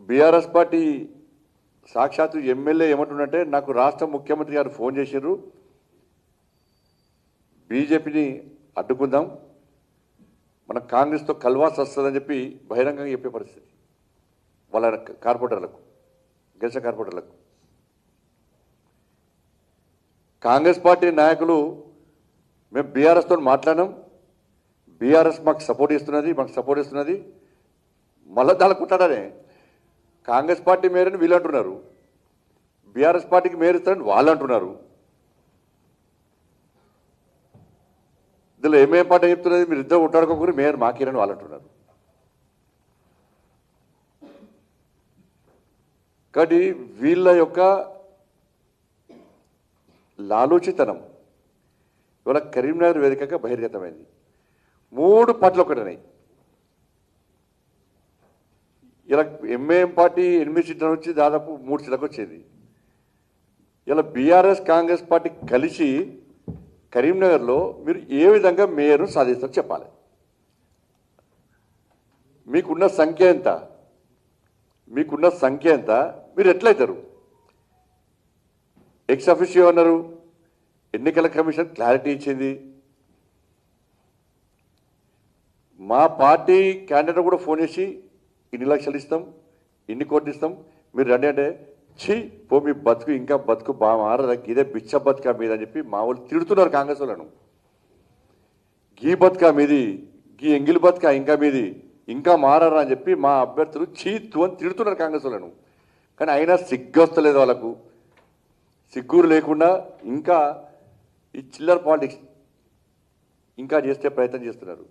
BRS party సాక్షాత్తు MLA ఏమంటుండంటే నాకు రాష్ట్ర ముఖ్యమంత్రి గారు ఫోన్ చేసిర్రు, బీజేపీని అడ్డుకుందాం, మన కాంగ్రెస్తో కలవాల్సి వస్తుందని చెప్పి బహిరంగంగా చెప్పే పరిస్థితి వాళ్ళ కార్పొరేటర్లకు, గెలిచిన కార్పొరేటర్లకు. కాంగ్రెస్ పార్టీ నాయకులు మేము బీఆర్ఎస్తో మాట్లాడినాం, బీఆర్ఎస్ మాకు సపోర్ట్ ఇస్తున్నది, మళ్ళా దాడుకుంటాడనే కాంగ్రెస్ పార్టీ మేరని వీళ్ళు అంటున్నారు, బీఆర్ఎస్ పార్టీకి మేరు ఇస్తారని వాళ్ళు అంటున్నారు. ఇందులో ఏమేం పార్టీ చెప్తున్నది, మీరు ఇద్దరు ఉంటాడుకోకూరి మేయర్ మాకిరని వాళ్ళు అంటున్నారు. కాబట్టి వీళ్ళ యొక్క లాలూచితనం ఇవాళ కరీంనగర్ వేదికగా బహిర్గతమైంది. 3 పార్టీలు ఒకటనే. ఇలా ఎంఏఎం పార్టీ 8 సీట్ల నుంచి దాదాపు 3 సీట్లకు వచ్చేది. ఇలా బీఆర్ఎస్ కాంగ్రెస్ పార్టీ కలిసి కరీంనగర్లో మీరు ఏ విధంగా మేయర్ను సాధిస్తారో చెప్పాలి. మీకున్న సంఖ్య ఎంత, మీరు ఎట్లయితారు? ఎక్స్ అఫిషియో అన్నారు, ఎన్నికల కమిషన్ క్లారిటీ ఇచ్చింది. మా పార్టీ క్యాండిడేట్ కూడా ఫోన్ చేసి ఇన్ని లక్షలు ఇస్తాం, ఇన్ని కోట్లు ఇస్తాం, మీరు రండి అంటే ఛీ పో మీ బతుకు ఇంకా బతుకు బాగా మారదా, ఇదే బిచ్చ బతుకా మీద అని చెప్పి మా వాళ్ళు తిడుతున్నారు కాంగ్రెస్ వాళ్ళను. గీ బతుకా మీది, గీ ఎంగిలి బతుకా ఇంకా మీది, ఇంకా మారరా అని చెప్పి మా అభ్యర్థులు చీత్తు అని తిడుతున్నారు కాంగ్రెస్ వాళ్ళను. కానీ అయినా సిగ్గు వస్తలేదు వాళ్ళకు. సిగ్గురు లేకుండా ఇంకా ఈ చిల్లర పాలిటిక్స్ ఇంకా చేస్తే ప్రయత్నం చేస్తున్నారు.